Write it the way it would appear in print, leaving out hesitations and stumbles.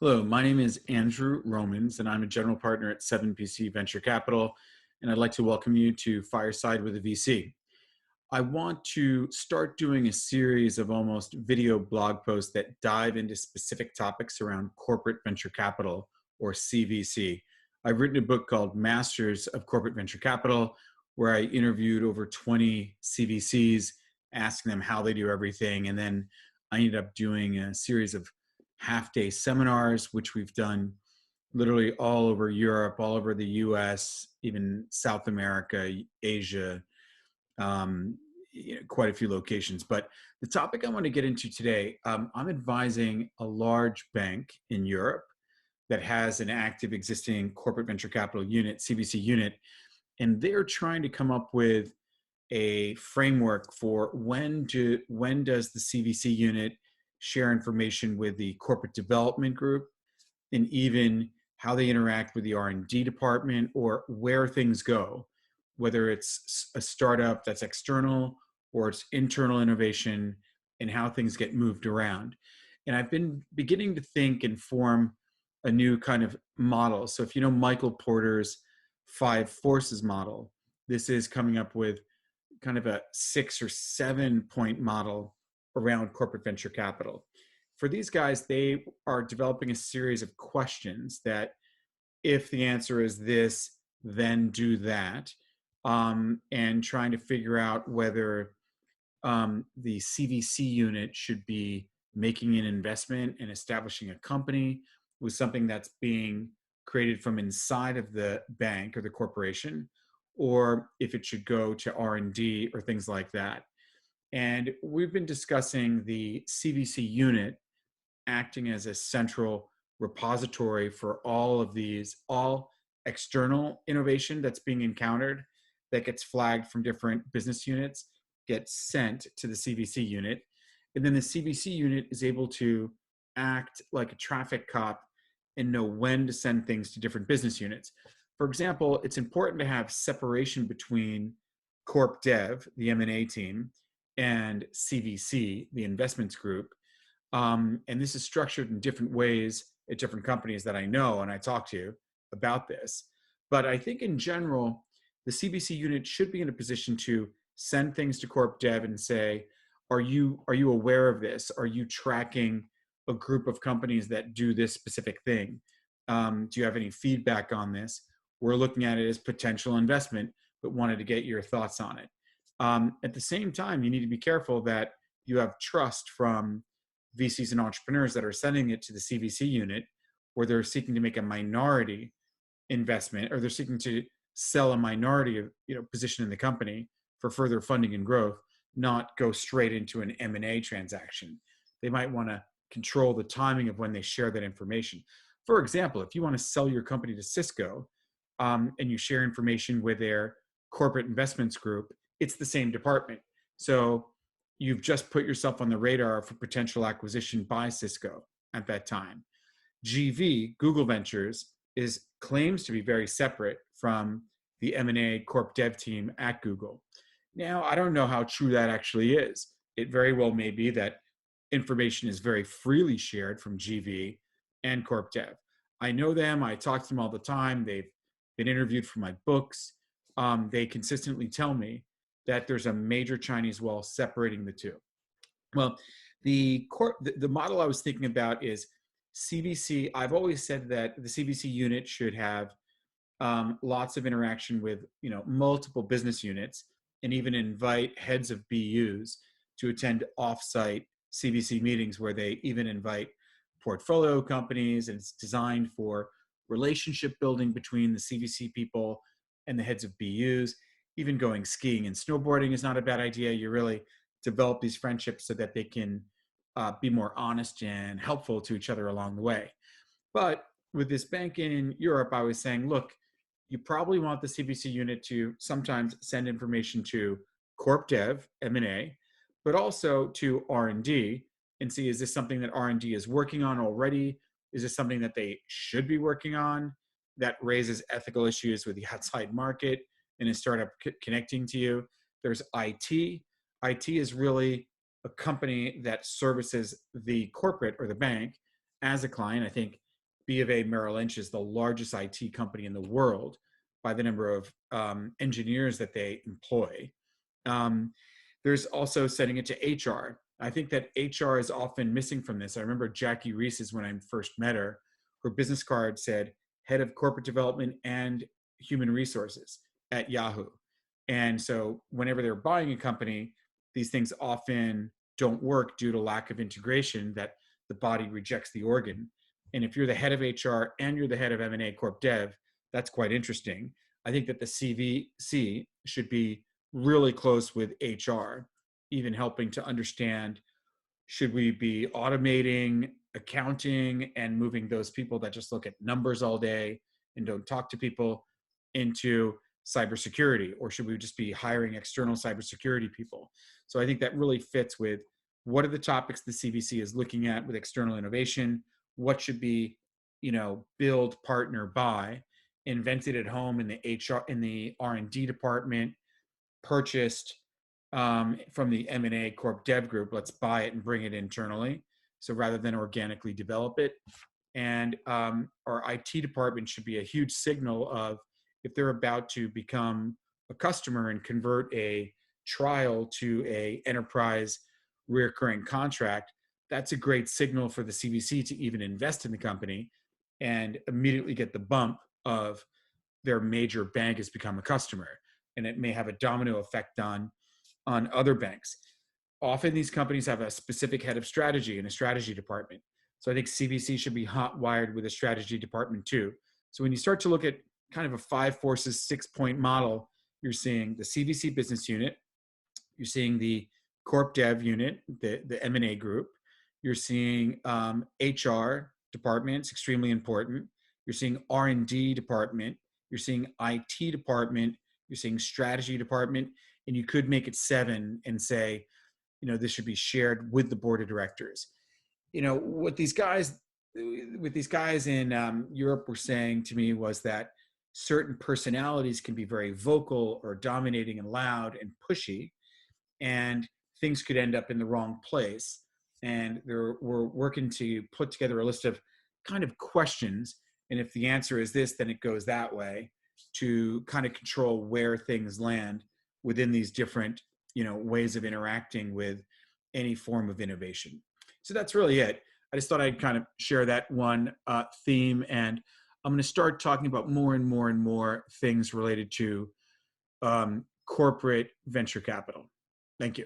Hello, my name is Andrew Romans, and I'm a general partner at 7PC Venture Capital, and I'd like to welcome you to Fireside with a VC. I want to start doing a series of almost video blog posts that dive into specific topics around corporate venture capital, or CVC. I've written a book called Masters of Corporate Venture Capital, where I interviewed over 20 CVCs, asking them how they do everything, and then I ended up doing a series of half-day seminars, which we've done literally all over Europe, all over the US, even South America, Asia, quite a few locations. But the topic I want to get into today, I'm advising a large bank in Europe that has an active existing corporate venture capital unit, CVC unit, and they're trying to come up with a framework for when does the CVC unit share information with the corporate development group, and even how they interact with the R&D department, or where things go, whether it's a startup that's external or it's internal innovation, and how things get moved around. And I've been beginning to think and form a new kind of model. So if you know Michael Porter's 5 forces model, this is coming up with kind of a 6 or 7 point model around corporate venture capital. For these guys, they are developing a series of questions that, if the answer is this, then do that, and trying to figure out whether the CVC unit should be making an investment and establishing a company with something that's being created from inside of the bank or the corporation, or if it should go to R&D or things like that. And we've been discussing the CVC unit acting as a central repository for all external innovation that's being encountered, that gets flagged from different business units, gets sent to the CVC unit. And then the CVC unit is able to act like a traffic cop and know when to send things to different business units. For example, it's important to have separation between Corp Dev, the M&A team, and CVC, the investments group. And this is structured in different ways at different companies that I know and I talk to about this. But I think in general, the CVC unit should be in a position to send things to Corp Dev and say, are you aware of this? Are you tracking a group of companies that do this specific thing? Do you have any feedback on this? We're looking at it as potential investment, but wanted to get your thoughts on it. At the same time, you need to be careful that you have trust from VCs and entrepreneurs that are sending it to the CVC unit, where they're seeking to make a minority investment, or they're seeking to sell a minority of position in the company for further funding and growth, not go straight into an M&A transaction. They might want to control the timing of when they share that information. For example, if you want to sell your company to Cisco, and you share information with their corporate investments group, it's the same department. So you've just put yourself on the radar for potential acquisition by Cisco at that time. GV, Google Ventures, claims to be very separate from the M&A Corp Dev team at Google. Now, I don't know how true that actually is. It very well may be that information is very freely shared from GV and Corp Dev. I know them. I talk to them all the time. They've been interviewed for my books. They consistently tell me that there's a major Chinese wall separating the two. Well, the model I was thinking about is CVC. I've always said that the CVC unit should have lots of interaction with multiple business units, and even invite heads of BUs to attend offsite CVC meetings, where they even invite portfolio companies, and it's designed for relationship building between the CVC people and the heads of BUs. Even going skiing and snowboarding is not a bad idea. You really develop these friendships so that they can be more honest and helpful to each other along the way. But with this bank in Europe, I was saying, look, you probably want the CVC unit to sometimes send information to Corp Dev, M&A, but also to R&D, and see, is this something that R&D is working on already? Is this something that they should be working on that raises ethical issues with the outside market and a startup connecting to you? There's IT. IT is really a company that services the corporate or the bank as a client. I think B of A Merrill Lynch is the largest IT company in the world by the number of engineers that they employ. Um, there's also setting it to HR. I think that HR is often missing from this. I remember Jackie Reese's when I first met her, her business card said head of corporate development and human resources at Yahoo. And so whenever they're buying a company, these things often don't work due to lack of integration that the body rejects the organ. And if you're the head of HR and you're the head of M&A Corp Dev, that's quite interesting. I think that the CVC should be really close with HR, even helping to understand, should we be automating accounting and moving those people that just look at numbers all day and don't talk to people into cybersecurity, or should we just be hiring external cybersecurity people? So I think that really fits with what are the topics the CVC is looking at with external innovation, what should be, build, partner, buy, invented at home in the HR, in the R&D department, purchased from the M&A Corp Dev group. Let's buy it and bring it internally. So rather than organically develop it. And our IT department should be a huge signal of, if they're about to become a customer and convert a trial to a enterprise recurring contract, that's a great signal for the CVC to even invest in the company and immediately get the bump of their major bank has become a customer. And it may have a domino effect on other banks. Often these companies have a specific head of strategy and a strategy department. So I think CVC should be hot wired with a strategy department too. So when you start to look at kind of a 5 forces 6-point model, you're seeing the CVC business unit, you're seeing the corp dev unit, the M&A group, you're seeing HR departments, extremely important. You're seeing R&D department, you're seeing IT department, you're seeing strategy department, and you could make it 7 and say, this should be shared with the board of directors. What these guys in Europe were saying to me was that certain personalities can be very vocal or dominating and loud and pushy, and things could end up in the wrong place. And we're working to put together a list of kind of questions. And if the answer is this, then it goes that way, to kind of control where things land within these different, ways of interacting with any form of innovation. So that's really it. I just thought I'd kind of share that one theme, and I'm going to start talking about more and more and more things related to corporate venture capital. Thank you.